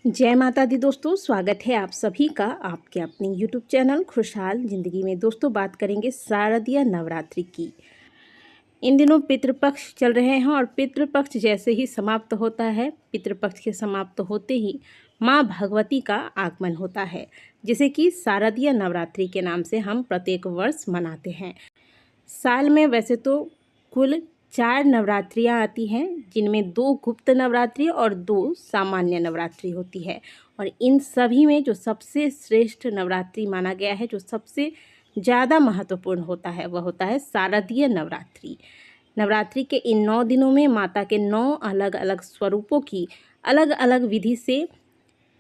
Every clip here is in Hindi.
जय माता दी दोस्तों, स्वागत है आप सभी का आपके अपने YouTube चैनल खुशहाल ज़िंदगी में। दोस्तों, बात करेंगे शारदीय नवरात्रि की। इन दिनों पितृपक्ष चल रहे हैं और पितृपक्ष जैसे ही समाप्त होता है, पितृपक्ष के समाप्त होते ही माँ भगवती का आगमन होता है, जिसे कि शारदीय नवरात्रि के नाम से हम प्रत्येक वर्ष मनाते हैं। साल में वैसे तो कुल 4 नवरात्रियाँ आती हैं, जिनमें 2 गुप्त नवरात्रि और 2 सामान्य नवरात्रि होती है। और इन सभी में जो सबसे श्रेष्ठ नवरात्रि माना गया है, जो सबसे ज़्यादा महत्वपूर्ण होता है, वह होता है शारदीय नवरात्रि। नवरात्रि के इन 9 दिनों में माता के 9 अलग अलग स्वरूपों की अलग अलग विधि से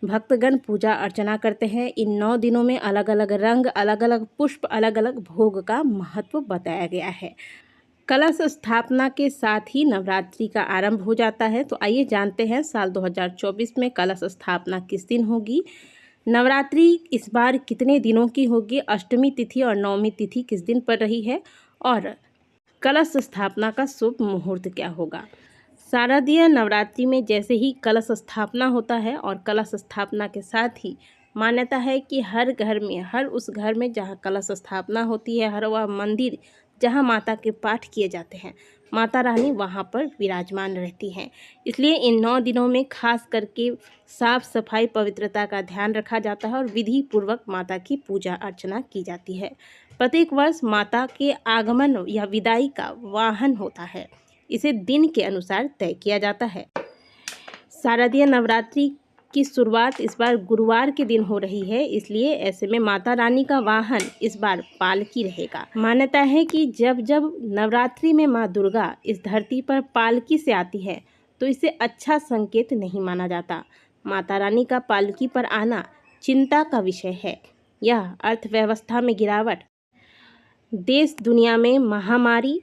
भक्तगण पूजा अर्चना करते हैं। इन 9 दिनों में अलग अलग रंग, अलग अलग पुष्प, अलग अलग भोग का महत्व बताया गया है। कलश स्थापना के साथ ही नवरात्रि का आरंभ हो जाता है। तो आइए जानते हैं साल 2024 में कलश स्थापना किस दिन होगी, नवरात्रि इस बार कितने दिनों की होगी, अष्टमी तिथि और नवमी तिथि किस दिन पड़ रही है और कलश स्थापना का शुभ मुहूर्त क्या होगा। शारदीय नवरात्रि में जैसे ही कलश स्थापना होता है और कलश स्थापना के साथ ही मान्यता है कि हर घर में, हर उस घर में जहाँ कलश स्थापना होती है, हर वह मंदिर जहाँ माता के पाठ किए जाते हैं, माता रानी वहाँ पर विराजमान रहती हैं। इसलिए इन 9 दिनों में खास करके साफ सफाई, पवित्रता का ध्यान रखा जाता है और विधि पूर्वक माता की पूजा अर्चना की जाती है। प्रत्येक वर्ष माता के आगमन या विदाई का वाहन होता है, इसे दिन के अनुसार तय किया जाता है। शारदीय नवरात्रि की शुरुआत इस बार गुरुवार के दिन हो रही है, इसलिए ऐसे में माता रानी का वाहन इस बार पालकी रहेगा। मान्यता है कि जब जब नवरात्रि में माँ दुर्गा इस धरती पर पालकी से आती है तो इसे अच्छा संकेत नहीं माना जाता। माता रानी का पालकी पर आना चिंता का विषय है। यह अर्थव्यवस्था में गिरावट, देश दुनिया में महामारी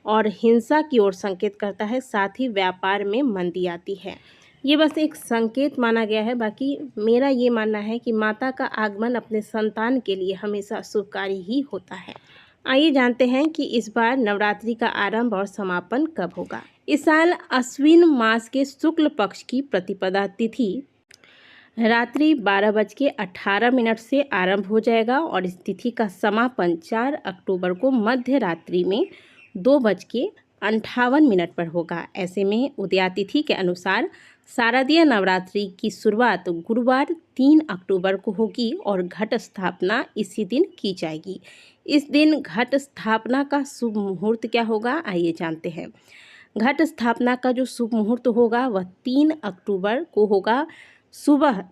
और हिंसा की ओर संकेत करता है। साथ ही व्यापार में मंदी आती है। ये बस एक संकेत माना गया है। बाकी मेरा ये मानना है कि माता का आगमन अपने संतान के लिए हमेशा शुभकारी ही होता है। आइए जानते हैं कि इस बार नवरात्रि का आरंभ और समापन कब होगा। इस साल अश्विन मास के शुक्ल पक्ष की प्रतिपदा तिथि रात्रि 12:18 से आरंभ हो जाएगा और इस तिथि का समापन 4 अक्टूबर को मध्य रात्रि में 2:58 पर होगा। ऐसे में उदयातिथि के अनुसार शारदीय नवरात्रि की शुरुआत गुरुवार 3 अक्टूबर को होगी और घट स्थापना इसी दिन की जाएगी। इस दिन घट स्थापना का शुभ मुहूर्त क्या होगा, आइए जानते हैं। घट स्थापना का जो शुभ मुहूर्त होगा वह 3 अक्टूबर को होगा, सुबह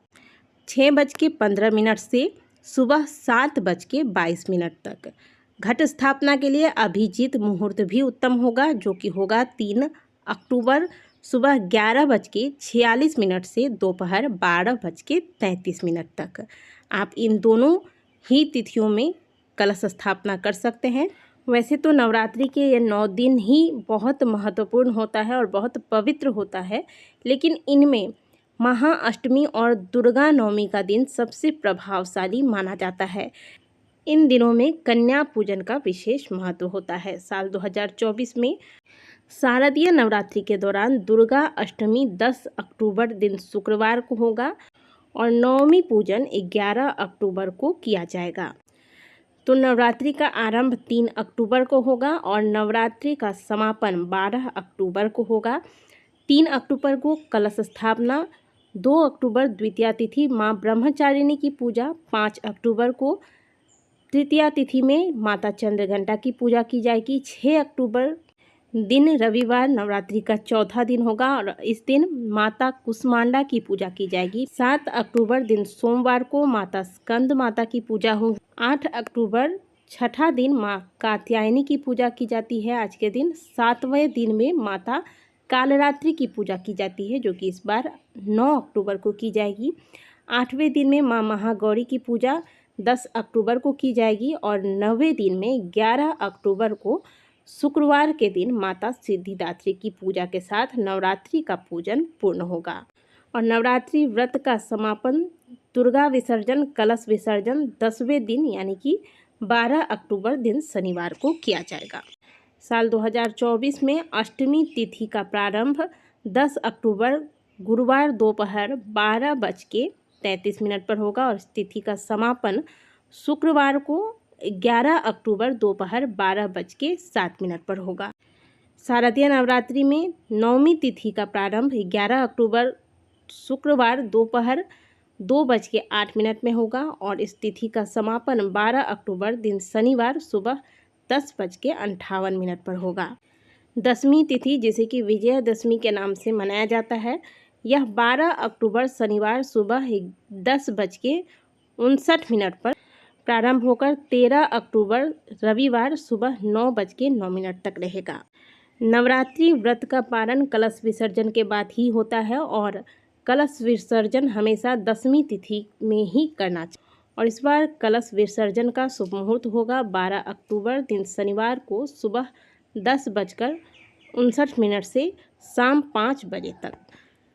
6:15 से सुबह 7:22 तक। घट स्थापना के लिए अभिजीत मुहूर्त भी उत्तम होगा, जो कि होगा 3 अक्टूबर सुबह 11:46 से दोपहर 12:33 तक। आप इन दोनों ही तिथियों में कलश स्थापना कर सकते हैं। वैसे तो नवरात्रि के ये 9 दिन ही बहुत महत्वपूर्ण होता है और बहुत पवित्र होता है, लेकिन इनमें महाअष्टमी और दुर्गा नवमी का दिन सबसे प्रभावशाली माना जाता है। इन दिनों में कन्या पूजन का विशेष महत्व होता है। साल 2024 में शारदीय नवरात्रि के दौरान दुर्गा अष्टमी 10 अक्टूबर दिन शुक्रवार को होगा और नवमी पूजन 11 अक्टूबर को किया जाएगा। तो नवरात्रि का आरंभ 3 अक्टूबर को होगा और नवरात्रि का समापन 12 अक्टूबर को होगा। 3 अक्टूबर को कलश स्थापना, 2 अक्टूबर द्वितीया तिथि माँ ब्रह्मचारिणी की पूजा, 5 अक्टूबर को तृतीया तिथि में माता चंद्रघंटा की पूजा की जाएगी। 6 अक्टूबर दिन रविवार नवरात्रि का चौथा दिन होगा और इस दिन माता कुष्मांडा की पूजा की जाएगी। 7 अक्टूबर दिन सोमवार को माता स्कंद माता की पूजा होगी। 8 अक्टूबर छठा दिन माँ कात्यायनी की पूजा की जाती है। आज के दिन 7वें दिन में माता कालरात्रि की पूजा की जाती है, जो कि इस बार 9 अक्टूबर को की जाएगी। 8वें दिन में माँ महागौरी की पूजा 10 अक्टूबर को की जाएगी और 9वें दिन में 11 अक्टूबर को शुक्रवार के दिन माता सिद्धिदात्री की पूजा के साथ नवरात्रि का पूजन पूर्ण होगा। और नवरात्रि व्रत का समापन दुर्गा विसर्जन, कलश विसर्जन 10वें दिन यानी कि 12 अक्टूबर दिन शनिवार को किया जाएगा। साल 2024 में अष्टमी तिथि का प्रारंभ 10 अक्टूबर गुरुवार दोपहर 12:33 पर होगा और इस तिथि का समापन शुक्रवार को 11 अक्टूबर दोपहर 12:07 पर होगा। शारदीय नवरात्रि में नवमी तिथि का प्रारंभ 11 अक्टूबर शुक्रवार दोपहर 2:08 में होगा और इस तिथि का समापन 12 अक्टूबर दिन शनिवार सुबह 10:58 पर होगा। दसवीं तिथि, जिसे कि विजयादशमी के नाम से मनाया जाता है, यह 12 अक्टूबर शनिवार सुबह 10:59 पर प्रारंभ होकर 13 अक्टूबर रविवार सुबह 9:09 तक रहेगा। नवरात्रि व्रत का पारण कलश विसर्जन के बाद ही होता है और कलश विसर्जन हमेशा दसवीं तिथि में ही करना चाहिए और इस बार कलश विसर्जन का शुभ मुहूर्त होगा 12 अक्टूबर दिन शनिवार को सुबह 10:59 से शाम 5 बजे तक।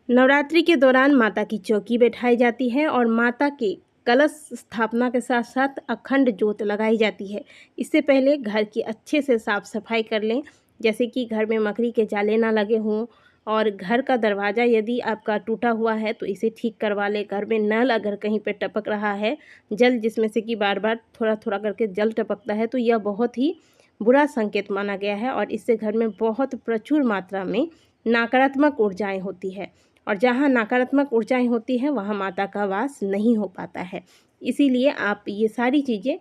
नवरात्रि के दौरान माता की चौकी बैठाई जाती है और माता के कलश स्थापना के साथ साथ अखंड ज्योत लगाई जाती है। इससे पहले घर की अच्छे से साफ सफाई कर लें, जैसे कि घर में मकड़ी के जाले ना लगे हों और घर का दरवाज़ा यदि आपका टूटा हुआ है तो इसे ठीक करवा लें। घर में नल अगर कहीं पे टपक रहा है जल, जिसमें से कि बार बार थोड़ा थोड़ा करके जल टपकता है, तो यह बहुत ही बुरा संकेत माना गया है और इससे घर में बहुत प्रचुर मात्रा में नकारात्मक ऊर्जाएं होती है और जहाँ नकारात्मक ऊर्जाएं होती हैं वहाँ माता का वास नहीं हो पाता है। इसीलिए आप ये सारी चीज़ें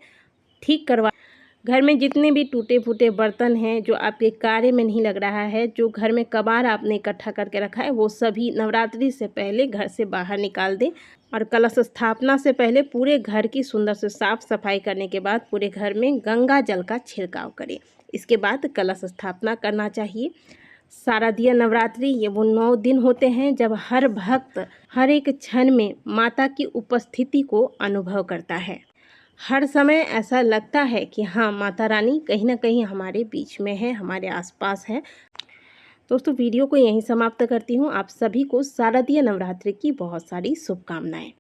ठीक करवा। घर में जितने भी टूटे फूटे बर्तन हैं जो आपके कार्य में नहीं लग रहा है, जो घर में कबाड़ आपने इकट्ठा करके रखा है, वो सभी नवरात्रि से पहले घर से बाहर निकाल दें और कलश स्थापना से पहले पूरे घर की सुंदर से साफ सफाई करने के बाद पूरे घर में गंगा जल का छिड़काव करें। इसके बाद कलश स्थापना करना चाहिए। शारदीय नवरात्रि ये वो 9 दिन होते हैं जब हर भक्त हर एक क्षण में माता की उपस्थिति को अनुभव करता है। हर समय ऐसा लगता है कि हाँ, माता रानी कहीं ना कहीं हमारे बीच में है, हमारे आसपास है। दोस्तों, वीडियो को यहीं समाप्त करती हूँ। आप सभी को शारदीय नवरात्रि की बहुत सारी शुभकामनाएं।